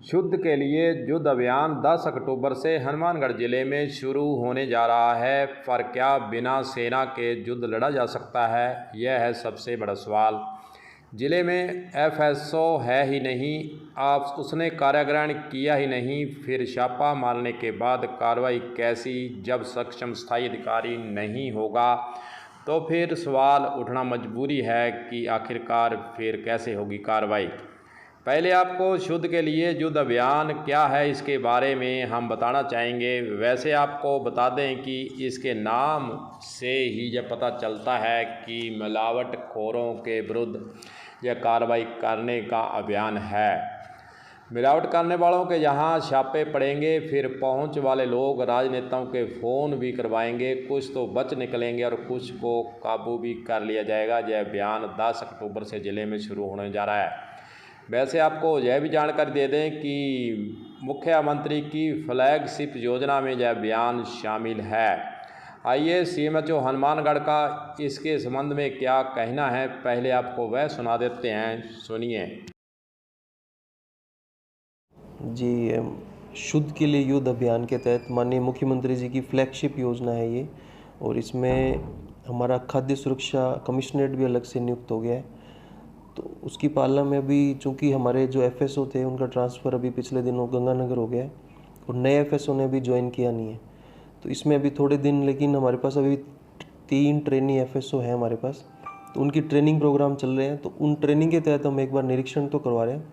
शुद्ध के लिए युद्ध अभियान 10 अक्टूबर से हनुमानगढ़ जिले में शुरू होने जा रहा है। पर क्या बिना सेना के युद्ध लड़ा जा सकता है? यह है सबसे बड़ा सवाल। जिले में एफएसओ है ही नहीं, आप उसने कार्यान्वयन किया ही नहीं, फिर छापा मारने के बाद कार्रवाई कैसी? जब सक्षम स्थायी अधिकारी नहीं होगा तो फिर सवाल उठना मजबूरी है कि आखिरकार फिर कैसे होगी कार्रवाई। पहले आपको शुद्ध के लिए युद्ध अभियान क्या है इसके बारे में हम बताना चाहेंगे। वैसे आपको बता दें कि इसके नाम से ही यह पता चलता है कि मिलावटखोरों के विरुद्ध यह कार्रवाई करने का अभियान है। मिलावट करने वालों के यहाँ छापे पड़ेंगे, फिर पहुँच वाले लोग राजनेताओं के फ़ोन भी करवाएंगे। कुछ तो बच निकलेंगे और कुछ को काबू भी कर लिया जाएगा। यह अभियान 10 अक्टूबर से ज़िले में शुरू होने जा रहा है। वैसे आपको यह भी जानकारी दे दें कि मुख्यमंत्री की फ्लैगशिप योजना में यह अभियान शामिल है। आइए सीएमएचओ हनुमानगढ़ का इसके संबंध में क्या कहना है, पहले आपको वह सुना देते हैं, सुनिए। जी, शुद्ध के लिए युद्ध अभियान के तहत माननीय मुख्यमंत्री जी की फ्लैगशिप योजना है ये, और इसमें हमारा खाद्य सुरक्षा कमिश्नरेट भी अलग से नियुक्त हो गया है। तो उसकी पालना में अभी चूँकि हमारे जो एफएसओ थे उनका ट्रांसफ़र अभी पिछले दिनों गंगानगर हो गया है और नए एफएसओ ने अभी ज्वाइन किया नहीं है। तो इसमें अभी थोड़े दिन, लेकिन हमारे पास अभी 3 ट्रेनी एफएसओ हैं हमारे पास, तो उनकी ट्रेनिंग प्रोग्राम चल रहे हैं। तो उन ट्रेनिंग के तहत हम एक बार निरीक्षण तो करवा रहे हैं,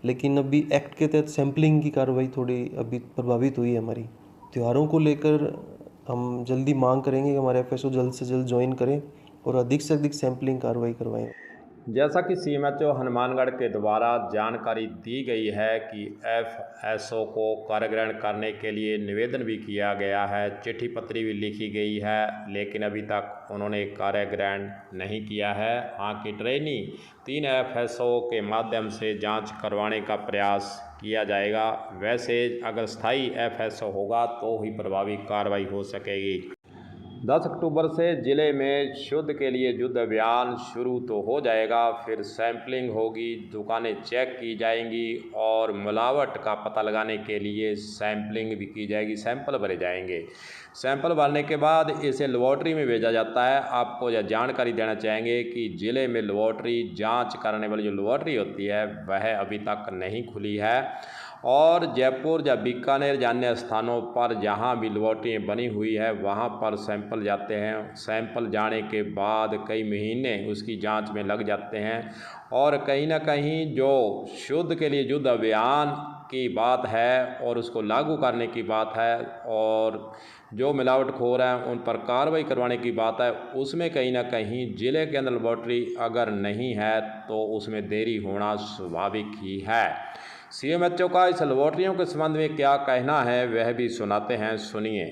लेकिन अभी एक्ट के तहत सैम्पलिंग की कार्रवाई थोड़ी अभी प्रभावित हुई है हमारी। त्योहारों को लेकर हम जल्दी मांग करेंगे कि हमारे एफएसओ जल्द से जल्द ज्वाइन करें और अधिक से अधिक सैम्पलिंग कार्रवाई करवाएं। जैसा कि सीएमएचओ हनुमानगढ़ के द्वारा जानकारी दी गई है कि एफएसओ को कार्यान्वयन करने के लिए निवेदन भी किया गया है, चिट्ठी पत्री भी लिखी गई है, लेकिन अभी तक उन्होंने कार्यान्वयन नहीं किया है। हाँ की ट्रेनी 3 एफएसओ के माध्यम से जांच करवाने का प्रयास किया जाएगा। वैसे अगर स्थायी एफएसओ होगा तो ही प्रभावी कार्रवाई हो सकेगी। 10 अक्टूबर से ज़िले में शुद्ध के लिए युद्ध अभियान शुरू तो हो जाएगा, फिर सैंपलिंग होगी, दुकानें चेक की जाएंगी और मिलावट का पता लगाने के लिए सैंपलिंग भी की जाएगी, सैंपल भरे जाएंगे। सैंपल भरने के बाद इसे लेबॉर्ट्री में भेजा जाता है। आपको यह जानकारी देना चाहेंगे कि ज़िले में लेबॉर्ट्री जाँच करने वाली जो लेबॉर्ट्री होती है वह अभी तक नहीं खुली है, और जयपुर या बीकानेर अन्य स्थानों पर जहाँ भी लेबॉर्ट्री बनी हुई है वहाँ पर सैंपल जाते हैं। सैंपल जाने के बाद कई महीने उसकी जांच में लग जाते हैं, और कहीं ना कहीं जो शुद्ध के लिए युद्ध अभियान की बात है और उसको लागू करने की बात है, और जो मिलावटखोर हैं उन पर कार्रवाई करवाने की बात है, उसमें कहीं ना कहीं ज़िले के अंदर लेबॉर्ट्री अगर नहीं है तो उसमें देरी होना स्वाभाविक ही है। सीएमएचओ का इस लेबॉर्ट्रियों के संबंध में क्या कहना है वह भी सुनाते हैं, सुनिए।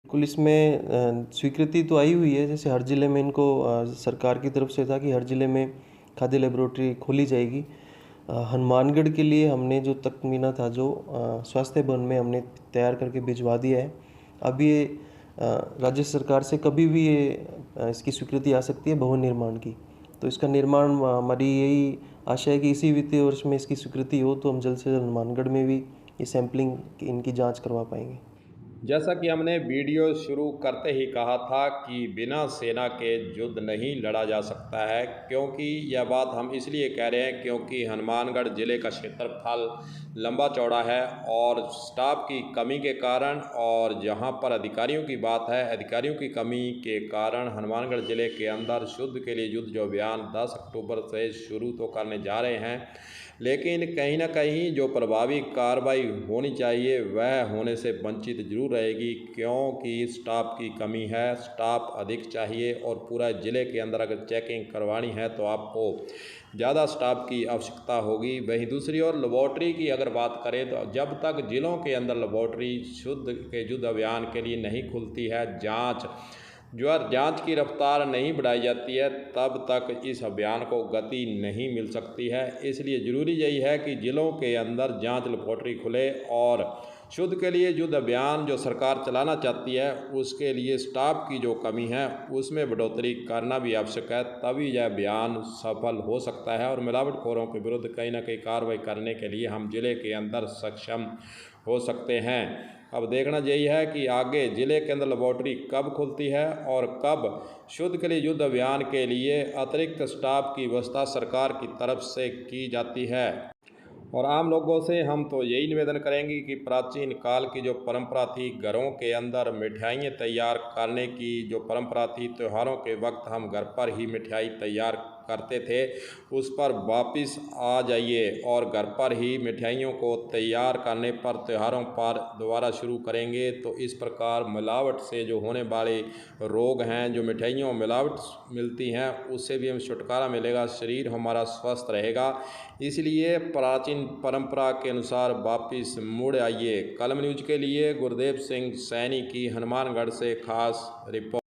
बिल्कुल, इसमें स्वीकृति तो आई हुई है, जैसे हर ज़िले में इनको सरकार की तरफ से था कि हर ज़िले में खाद्य लेबोरेटरी खोली जाएगी। हनुमानगढ़ के लिए हमने जो तख्मीना था जो स्वास्थ्य भवन में हमने तैयार करके भिजवा दिया है। अब ये राज्य सरकार से कभी भी ये इसकी स्वीकृति आ सकती है भवन निर्माण की। तो इसका निर्माण, हमारी यही आशा है कि इसी वित्तीय वर्ष में इसकी स्वीकृति हो तो हम जल्द से जल्द हनुमानगढ़ में भी ये सैम्पलिंग इनकी जांच करवा पाएंगे। जैसा कि हमने वीडियो शुरू करते ही कहा था कि बिना सेना के युद्ध नहीं लड़ा जा सकता है, क्योंकि यह बात हम इसलिए कह रहे हैं क्योंकि हनुमानगढ़ ज़िले का क्षेत्रफल लंबा चौड़ा है और स्टाफ की कमी के कारण, और जहां पर अधिकारियों की बात है, अधिकारियों की कमी के कारण हनुमानगढ़ ज़िले के अंदर शुद्ध के लिए युद्ध जो अभियान 10 अक्टूबर से शुरू तो करने जा रहे हैं, लेकिन कहीं ना कहीं जो प्रभावी कार्रवाई होनी चाहिए वह होने से वंचित जरूर रहेगी, क्योंकि स्टाफ की कमी है। स्टाफ अधिक चाहिए, और पूरा ज़िले के अंदर अगर चेकिंग करवानी है तो आपको ज़्यादा स्टाफ की आवश्यकता होगी। वहीं दूसरी ओर लेबॉर्ट्री की अगर बात करें तो जब तक ज़िलों के अंदर लेबॉर्ट्री शुद्ध के युद्ध अभियान के लिए नहीं खुलती है, जांच की रफ्तार नहीं बढ़ाई जाती है, तब तक इस अभियान को गति नहीं मिल सकती है। इसलिए ज़रूरी यही है कि ज़िलों के अंदर जांच लेबॉर्ट्री खुले और शुद्ध के लिए युद्ध अभियान जो सरकार चलाना चाहती है उसके लिए स्टाफ की जो कमी है उसमें बढ़ोतरी करना भी आवश्यक है, तभी यह अभियान सफल हो सकता है और मिलावटखोरों के विरुद्ध कहीं ना कहीं कार्रवाई करने के लिए हम ज़िले के अंदर सक्षम हो सकते हैं। अब देखना यही है कि आगे ज़िले के अंदर लेबॉर्ट्री कब खुलती है और कब शुद्ध के लिए युद्ध अभियान के लिए अतिरिक्त स्टाफ की व्यवस्था सरकार की तरफ से की जाती है। और आम लोगों से हम तो यही निवेदन करेंगे कि प्राचीन काल की जो परंपरा थी, घरों के अंदर मिठाइयाँ तैयार करने की जो परंपरा थी, त्योहारों के वक्त हम घर पर ही मिठाई तैयार करते थे, उस पर वापस आ जाइए और घर पर ही मिठाइयों को तैयार करने पर त्योहारों पर दोबारा शुरू करेंगे तो इस प्रकार मिलावट से जो होने वाले रोग हैं, जो मिठाइयों मिलावट मिलती हैं, उससे भी हमें छुटकारा मिलेगा, शरीर हमारा स्वस्थ रहेगा। इसलिए प्राचीन परंपरा के अनुसार वापस मुड़ आइए। कलम न्यूज के लिए गुरदेव सिंह सैनी की हनुमानगढ़ से खास रिपोर्ट।